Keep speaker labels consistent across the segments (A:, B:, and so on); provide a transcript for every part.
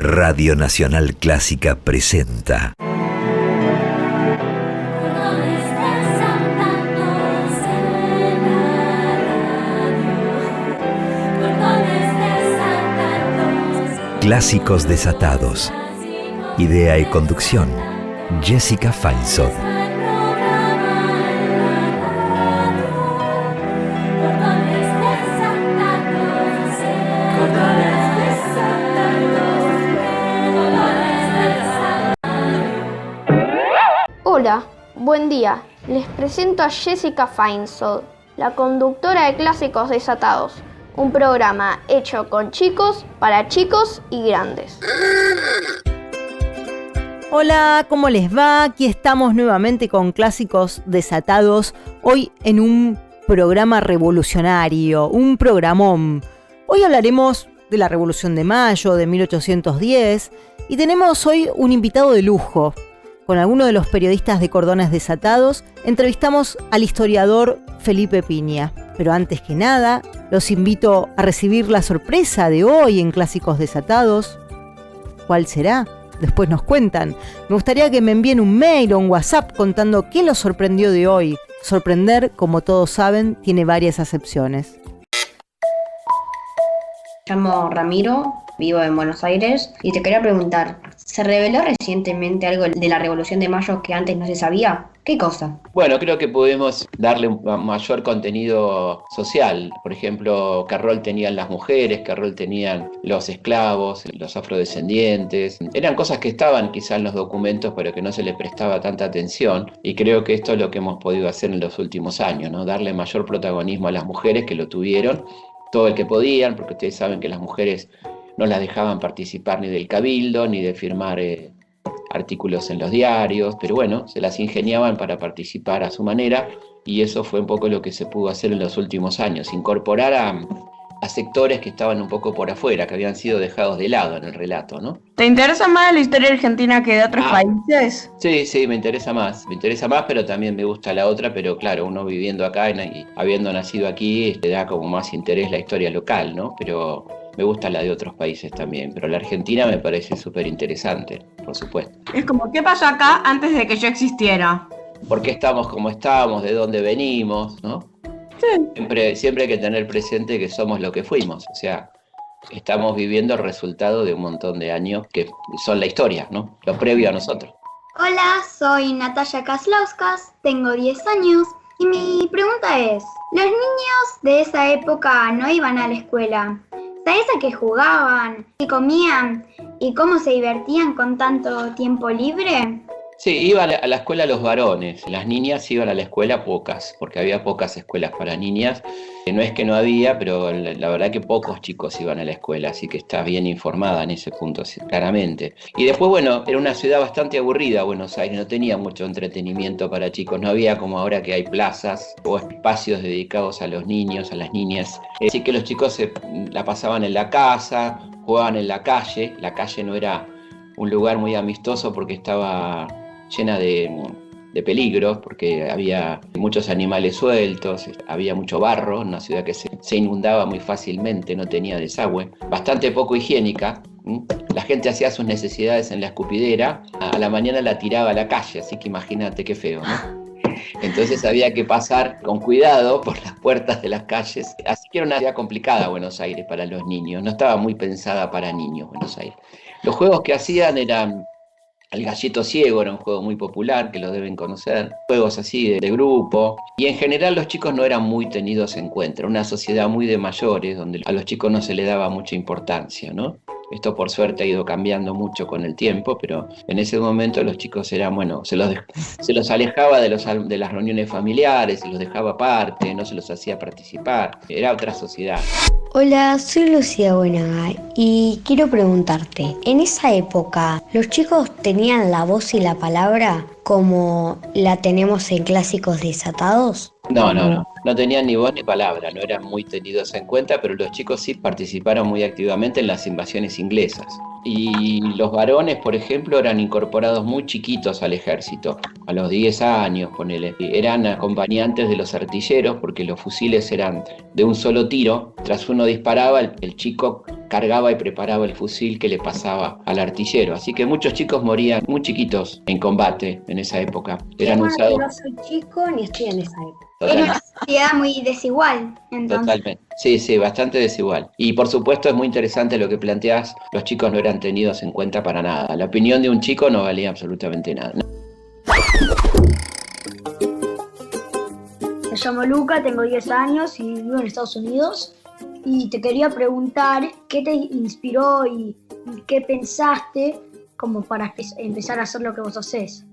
A: Radio Nacional Clásica presenta Clásicos Desatados. Idea y conducción, Jessica Feinsohn.
B: Hola, buen día. Les presento a Jessica Feinsohn, la conductora de Clásicos Desatados, un programa hecho con chicos, para chicos y grandes.
C: Hola, ¿cómo les va? Aquí estamos nuevamente con Clásicos Desatados, hoy en un programa revolucionario, un programón. Hoy hablaremos de la Revolución de Mayo de 1810 y tenemos hoy un invitado de lujo. Con algunos de los periodistas de Cordones Desatados, entrevistamos al historiador Felipe Piña. Pero antes que nada, los invito a recibir la sorpresa de hoy en Clásicos Desatados. ¿Cuál será? Después nos cuentan. Me gustaría que me envíen un mail o un WhatsApp contando qué los sorprendió de hoy. Sorprender, como todos saben, tiene varias acepciones.
D: Me llamo Ramiro, vivo en Buenos Aires y te quería preguntar, ¿se reveló recientemente algo de la Revolución de Mayo que antes no se sabía? ¿Qué cosa?
E: Bueno, creo que podemos darle un mayor contenido social. Por ejemplo, qué rol tenían las mujeres, qué rol tenían los esclavos, los afrodescendientes. Eran cosas que estaban quizás en los documentos, pero que no se le prestaba tanta atención. Y creo que esto es lo que hemos podido hacer en los últimos años, ¿no? Darle mayor protagonismo a las mujeres que lo tuvieron, todo el que podían, porque ustedes saben que las mujeres no las dejaban participar ni del cabildo, ni de firmar artículos en los diarios, pero bueno, se las ingeniaban para participar a su manera, y eso fue un poco lo que se pudo hacer en los últimos años, incorporar a sectores que estaban un poco por afuera, que habían sido dejados de lado en el relato, ¿no?
F: ¿Te interesa más la historia argentina que de otros países?
E: Sí, me interesa más, pero también me gusta la otra, pero claro, uno viviendo acá y habiendo nacido aquí, te da como más interés la historia local, ¿no? Pero me gusta la de otros países también, pero la Argentina me parece súper interesante, por supuesto.
F: Es como, ¿qué pasó acá antes de que yo existiera?
E: ¿Por qué estamos como estamos? ¿De dónde venimos? ¿No? Sí. Siempre hay que tener presente que somos lo que fuimos, o sea, estamos viviendo el resultado de un montón de años que son la historia, ¿no? Lo previo a nosotros.
G: Hola, soy Natalia Kaslauskas, tengo 10 años y mi pregunta es, ¿los niños de esa época no iban a la escuela? ¿Sabes a qué jugaban? ¿Qué comían? ¿Y cómo se divertían con tanto tiempo libre?
E: Sí, iban a la escuela los varones, las niñas iban a la escuela pocas, porque había pocas escuelas para niñas. No es que no había, pero la verdad que pocos chicos iban a la escuela, así que está bien informada en ese punto, claramente. Y después, bueno, era una ciudad bastante aburrida, Buenos Aires, no tenía mucho entretenimiento para chicos, no había como ahora que hay plazas o espacios dedicados a los niños, a las niñas. Así que los chicos la pasaban en la casa, jugaban en la calle no era un lugar muy amistoso porque estaba llena de peligros, porque había muchos animales sueltos, había mucho barro, una ciudad que se inundaba muy fácilmente, no tenía desagüe, bastante poco higiénica. La gente hacía sus necesidades en la escupidera, a la mañana la tiraba a la calle, así que imagínate qué feo, ¿no? Entonces había que pasar con cuidado por las puertas de las calles, así que era una ciudad complicada Buenos Aires para los niños, no estaba muy pensada para niños Buenos Aires. Los juegos que hacían eran el gallito ciego, era un juego muy popular, que lo deben conocer. Juegos así de grupo. Y en general los chicos no eran muy tenidos en cuenta. Era una sociedad muy de mayores, donde a los chicos no se le daba mucha importancia, ¿no? Esto por suerte ha ido cambiando mucho con el tiempo, pero en ese momento los chicos eran, bueno, se los alejaba de las reuniones familiares, se los dejaba aparte, no se los hacía participar. Era otra sociedad.
D: Hola, soy Lucía Buenaga y quiero preguntarte, ¿en esa época los chicos tenían la voz y la palabra como la tenemos en Clásicos Desatados?
E: No. no tenían ni voz ni palabra, no eran muy tenidos en cuenta, pero los chicos sí participaron muy activamente en las invasiones inglesas. Y los varones, por ejemplo, eran incorporados muy chiquitos al ejército, a los 10 años, ponele. Eran acompañantes de los artilleros porque los fusiles eran de un solo tiro. Tras uno disparaba, el chico cargaba y preparaba el fusil que le pasaba al artillero. Así que muchos chicos morían muy chiquitos en combate en esa época. Eran usados.
H: No soy chico ni estoy en esa época.
G: Era una sociedad muy desigual, entonces.
E: Totalmente. Sí, bastante desigual. Y por supuesto es muy interesante lo que planteás. Los chicos no eran tenidos en cuenta para nada. La opinión de un chico no valía absolutamente nada.
I: Me llamo Luca, tengo 10 años y vivo en Estados Unidos. Y te quería preguntar qué te inspiró y qué pensaste como para empezar a hacer lo que vos hacés.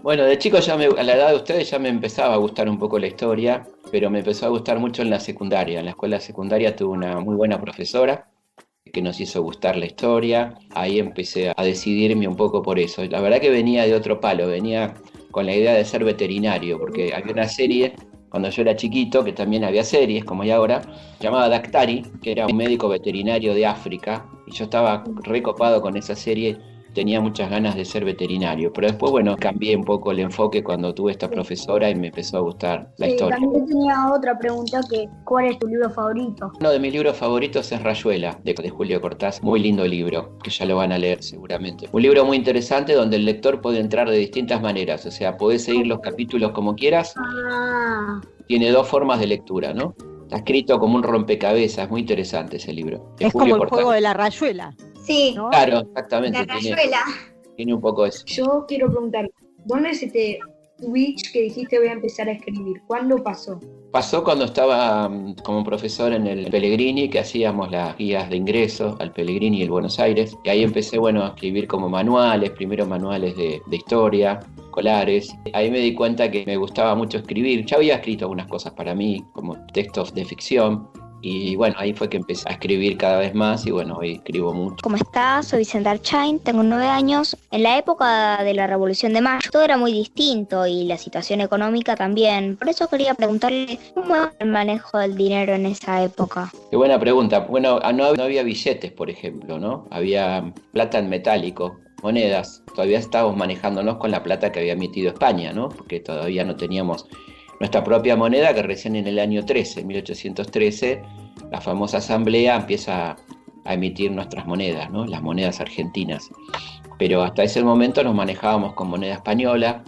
E: Bueno, de chico a la edad de ustedes ya me empezaba a gustar un poco la historia, pero me empezó a gustar mucho en la secundaria. En la escuela secundaria tuve una muy buena profesora que nos hizo gustar la historia. Ahí empecé a decidirme un poco por eso. La verdad que venía de otro palo, venía con la idea de ser veterinario, porque había una serie cuando yo era chiquito, que también había series, como hay ahora, llamada Daktari, que era un médico veterinario de África, y yo estaba recopado con esa serie, tenía muchas ganas de ser veterinario, pero después, bueno, cambié un poco el enfoque cuando tuve esta profesora y me empezó a gustar la historia.
I: También tenía otra pregunta, que ¿cuál es tu libro favorito?
E: Uno de mis libros favoritos es Rayuela, de Julio Cortázar, muy lindo libro, que ya lo van a leer seguramente. Un libro muy interesante donde el lector puede entrar de distintas maneras, o sea, podés seguir los capítulos como quieras. Tiene 2 formas de lectura, ¿no? Está escrito como un rompecabezas, muy interesante ese libro.
C: Es como el juego de la rayuela.
G: Sí,
C: ¿no?
E: Claro, exactamente.
G: la rayuela.
E: Tiene un poco eso.
H: Yo quiero preguntar, ¿dónde se te switch que dijiste voy a empezar a escribir? ¿Cuándo pasó?
E: Pasó cuando estaba como profesor en el Pellegrini, que hacíamos las guías de ingreso al Pellegrini y el Buenos Aires. Y ahí empecé, a escribir como manuales, primero manuales de historia, escolares. Ahí me di cuenta que me gustaba mucho escribir. Ya había escrito algunas cosas para mí, como textos de ficción. Y bueno, ahí fue que empecé a escribir cada vez más y hoy escribo mucho.
J: ¿Cómo estás? Soy Vicente Archain, tengo 9 años. En la época de la Revolución de Mayo todo era muy distinto y la situación económica también. Por eso quería preguntarle cómo era el manejo del dinero en esa época.
E: Qué buena pregunta. Bueno, no había billetes, por ejemplo, ¿no? Había plata en metálico, monedas. Todavía estábamos manejándonos con la plata que había emitido España, ¿no? Porque todavía no teníamos nuestra propia moneda, que recién en el año 1813, la famosa asamblea empieza a emitir nuestras monedas, ¿no? Las monedas argentinas. Pero hasta ese momento nos manejábamos con moneda española,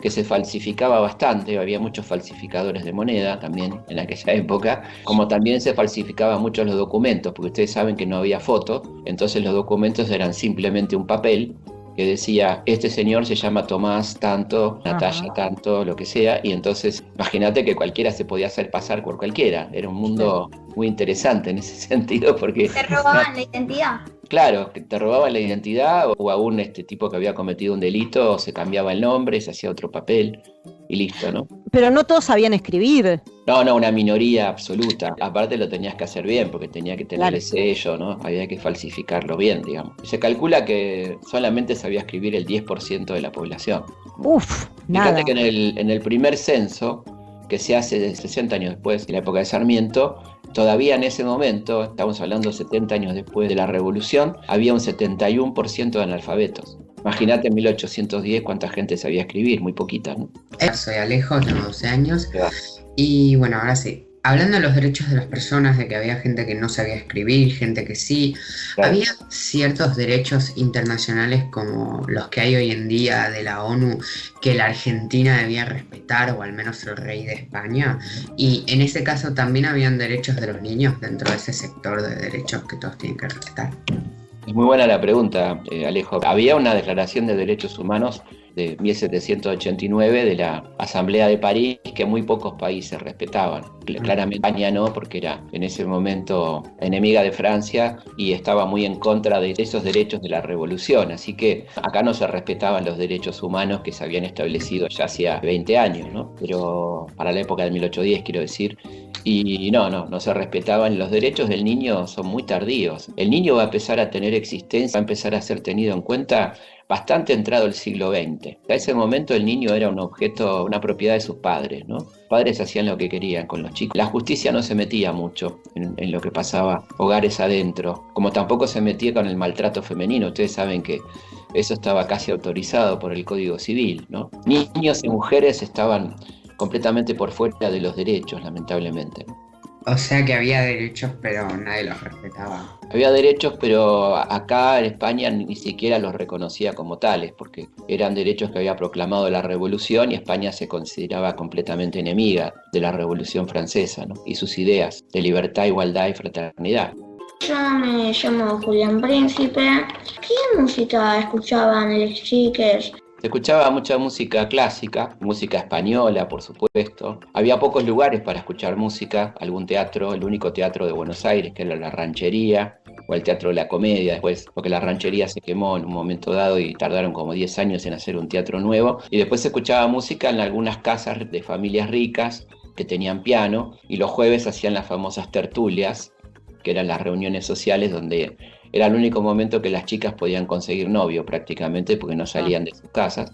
E: que se falsificaba bastante, había muchos falsificadores de moneda también en aquella época, como también se falsificaban mucho los documentos, porque ustedes saben que no había foto, entonces los documentos eran simplemente un papel que decía, este señor se llama Tomás tanto, Natalia tanto, lo que sea, y entonces imagínate que cualquiera se podía hacer pasar por cualquiera. Era un mundo muy interesante en ese sentido, porque
G: ¿Te robaban la identidad?
E: Claro, que te robaban la identidad o aún tipo que había cometido un delito, se cambiaba el nombre, se hacía otro papel y listo, ¿no?
C: Pero no todos sabían escribir.
E: No, una minoría absoluta. Aparte lo tenías que hacer bien porque tenía que tener el sello, ¿no? Había que falsificarlo bien, digamos. Se calcula que solamente sabía escribir el 10% de la población.
C: Nada.
E: Fíjate que en el primer censo, que se hace 60 años después, en la época de Sarmiento, todavía en ese momento, estamos hablando 70 años después de la Revolución, había un 71% de analfabetos. Imagínate en 1810 cuánta gente sabía escribir, muy poquita, ¿no?
K: Soy Alejo, tengo 12 años. Y bueno, ahora sí. Hablando de los derechos de las personas, de que había gente que no sabía escribir, gente que sí, había ciertos derechos internacionales como los que hay hoy en día de la ONU que la Argentina debía respetar, o al menos el rey de España. Y en ese caso también habían derechos de los niños dentro de ese sector de derechos que todos tienen que respetar.
E: Es muy buena la pregunta, Alejo. Había una Declaración de Derechos Humanos de 1789 de la Asamblea de París que muy pocos países respetaban. Claramente España no, porque era en ese momento enemiga de Francia y estaba muy en contra de esos derechos de la revolución. Así que acá no se respetaban los derechos humanos que se habían establecido ya hacía 20 años, ¿no? Pero para la época del 1810, quiero decir. Y no se respetaban. Los derechos del niño son muy tardíos. El niño va a empezar a tener existencia, va a empezar a ser tenido en cuenta bastante entrado el siglo XX. A ese momento el niño era un objeto, una propiedad de sus padres, ¿no? Los padres hacían lo que querían con los chicos. La justicia no se metía mucho en lo que pasaba hogares adentro, como tampoco se metía con el maltrato femenino. Ustedes saben que eso estaba casi autorizado por el Código Civil, ¿no? Niños y mujeres estaban completamente por fuera de los derechos, lamentablemente.
K: O sea que había derechos, pero nadie los respetaba.
E: Había derechos, pero acá en España ni siquiera los reconocía como tales, porque eran derechos que había proclamado la Revolución y España se consideraba completamente enemiga de la Revolución Francesa, ¿no? Y sus ideas de libertad, igualdad y fraternidad.
L: Yo me llamo Julián Príncipe. ¿Qué música escuchaban los chicos?
E: Se escuchaba mucha música clásica, música española, por supuesto. Había pocos lugares para escuchar música, algún teatro, el único teatro de Buenos Aires, que era la Ranchería, o el Teatro de la Comedia después, porque la Ranchería se quemó en un momento dado y tardaron como 10 años en hacer un teatro nuevo. Y después se escuchaba música en algunas casas de familias ricas que tenían piano, y los jueves hacían las famosas tertulias, que eran las reuniones sociales donde era el único momento que las chicas podían conseguir novio prácticamente porque no salían de sus casas.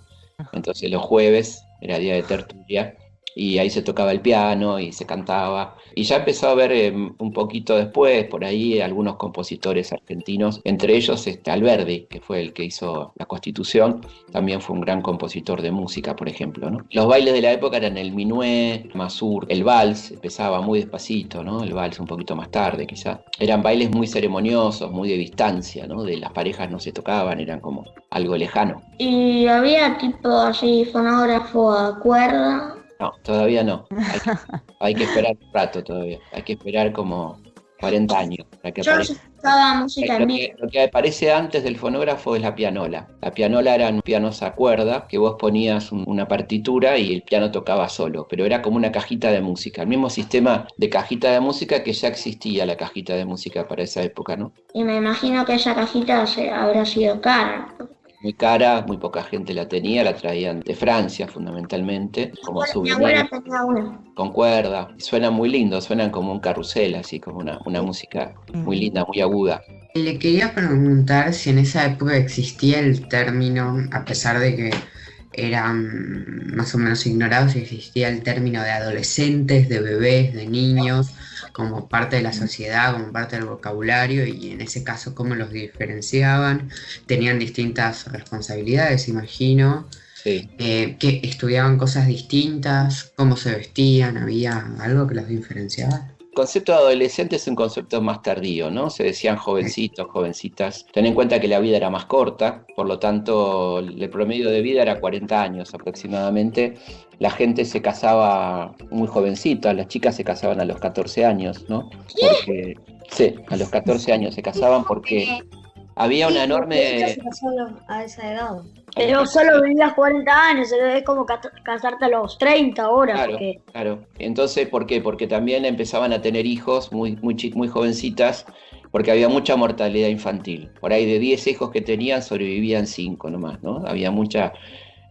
E: Entonces los jueves era día de tertulia y ahí se tocaba el piano y se cantaba. Y ya empezó a haber un poquito después, por ahí, algunos compositores argentinos, entre ellos Alberdi, que fue el que hizo la Constitución, también fue un gran compositor de música, por ejemplo, ¿no? Los bailes de la época eran el minué, mazur, el vals, empezaba muy despacito, ¿no? El vals un poquito más tarde, quizá. Eran bailes muy ceremoniosos, muy de distancia, ¿no? De las parejas no se tocaban, eran como algo lejano.
L: ¿Y había tipo así fonógrafo a cuerda?
E: No, todavía no. Hay que esperar un rato todavía. Hay que esperar como 40 años para que aparezca.
L: Yo escuchaba música en vivo.
E: Lo que aparece antes del fonógrafo es la pianola. La pianola eran pianos a cuerda, que vos ponías una partitura y el piano tocaba solo, pero era como una cajita de música. El mismo sistema de cajita de música que ya existía la cajita de música para esa época, ¿no?
L: Y me imagino que esa cajita habrá sido cara.
E: Muy cara, muy poca gente la tenía, la traían de Francia fundamentalmente, como
L: mi abuela tenía una.
E: Con cuerda. Suenan muy lindos, suenan como un carrusel, así como una música muy linda, muy aguda.
K: Le quería preguntar si en esa época existía el término, a pesar de que eran más o menos ignorados, si existía el término de adolescentes, de bebés, de niños, como parte de la sociedad, como parte del vocabulario, y en ese caso cómo los diferenciaban. Tenían distintas responsabilidades, imagino.
E: Sí.
K: Que estudiaban cosas distintas, cómo se vestían, había algo que los diferenciaba.
E: El concepto de adolescente es un concepto más tardío, ¿no? Se decían jovencitos, jovencitas. Ten en cuenta que la vida era más corta, por lo tanto el promedio de vida era 40 años aproximadamente. La gente se casaba muy jovencita, las chicas se casaban a los 14 años, ¿no? Porque, sí, a los 14 años se casaban porque había una enorme...
I: Se casó a esa edad. Pero solo vivías 40 años, es como casarte a los 30 ahora.
E: Claro, claro. Entonces, ¿por qué? Porque también empezaban a tener hijos muy jovencitas, porque había mucha mortalidad infantil. Por ahí de 10 hijos que tenían, sobrevivían 5 nomás, ¿no? Había muchas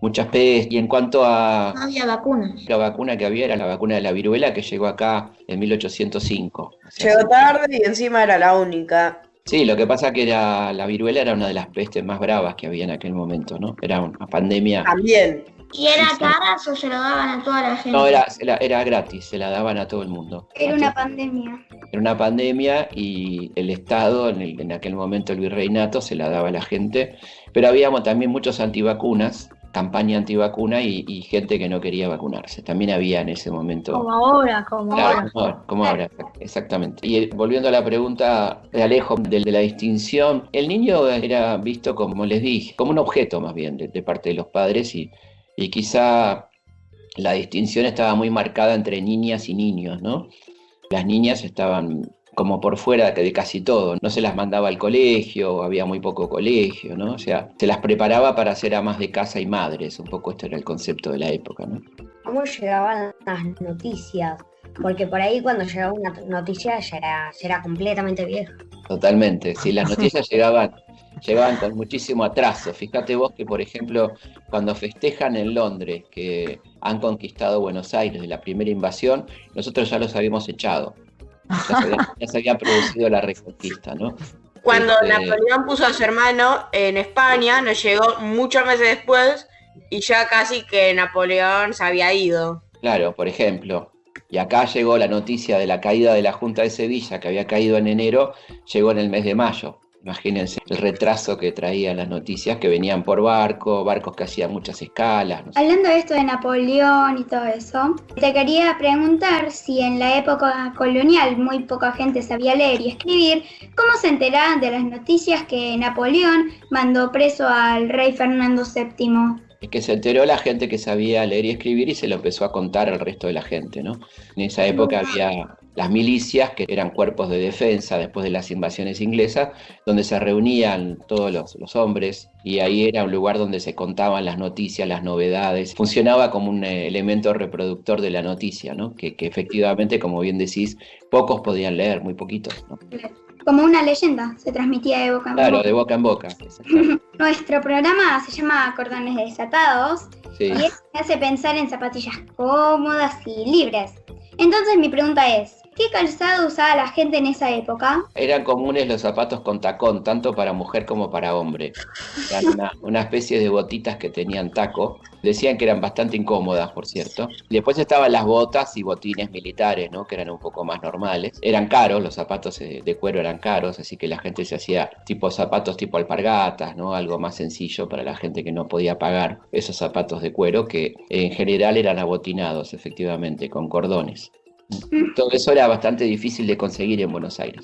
E: pestes. Y en cuanto a...
L: No había vacunas.
E: La vacuna que había era la vacuna de la viruela, que llegó acá en 1805.
F: Llegó tarde y encima era la única.
E: Sí, lo que pasa que la viruela era una de las pestes más bravas que había en aquel momento, ¿no? Era una pandemia.
F: También.
L: ¿Y era cara o se lo daban a toda la gente?
E: No, era gratis, se la daban a todo el mundo.
G: Era una pandemia.
E: Era una pandemia y el Estado, en aquel momento el virreinato, se la daba a la gente. Pero había también muchos antivacunas, campaña antivacuna y gente que no quería vacunarse. También había en ese momento.
I: Como ahora.
E: Como ahora, exactamente. Y volviendo a la pregunta de Alejo, de la distinción, el niño era visto, como les dije, como un objeto más bien de parte de los padres y quizá la distinción estaba muy marcada entre niñas y niños, ¿no? Las niñas estaban como por fuera de casi todo, no se las mandaba al colegio, había muy poco colegio, ¿no? O sea, se las preparaba para ser amas de casa y madres, un poco este era el concepto de la época, ¿no?
M: ¿Cómo llegaban las noticias? Porque por ahí cuando llegaba una noticia ya era completamente vieja.
E: Totalmente, sí, las noticias llegaban con muchísimo atraso. Fíjate vos que, por ejemplo, cuando festejan en Londres que han conquistado Buenos Aires de la primera invasión, nosotros ya los habíamos echado. Ya se había producido la reconquista, ¿no?
N: Cuando Napoleón puso a su hermano en España, nos llegó muchos meses después y ya casi que Napoleón se había ido.
E: Claro, por ejemplo. Y acá llegó la noticia de la caída de la Junta de Sevilla, que había caído en enero, llegó en el mes de mayo. Imagínense el retraso que traían las noticias, que venían por barcos que hacían muchas escalas. No sé.
G: Hablando de esto de Napoleón y todo eso, te quería preguntar si en la época colonial muy poca gente sabía leer y escribir, ¿cómo se enteraban de las noticias que Napoleón mandó preso al rey Fernando VII?
E: Es que se enteró la gente que sabía leer y escribir y se lo empezó a contar al resto de la gente, ¿no? En esa época había las milicias, que eran cuerpos de defensa después de las invasiones inglesas, donde se reunían todos los hombres, y ahí era un lugar donde se contaban las noticias, las novedades. Funcionaba como un elemento reproductor de la noticia, ¿no? Que efectivamente, como bien decís, pocos podían leer, muy poquitos, ¿no?
G: Como una leyenda, se transmitía de boca en boca.
E: Claro, de boca en boca.
G: Nuestro programa se llama Cordones Desatados, sí. Y eso me hace pensar en zapatillas cómodas y libres. Entonces mi pregunta es, ¿qué calzado usaba la gente en esa época?
E: Eran comunes los zapatos con tacón, tanto para mujer como para hombre. Eran una especie de botitas que tenían taco. Decían que eran bastante incómodas, por cierto. Después estaban las botas y botines militares, ¿no? Que eran un poco más normales. Eran caros, los zapatos de cuero eran caros, así que la gente se hacía zapatos tipo alpargatas, ¿no? Algo más sencillo para la gente que no podía pagar esos zapatos de cuero, que en general eran abotinados, efectivamente, con cordones. Todo eso era bastante difícil de conseguir en Buenos Aires.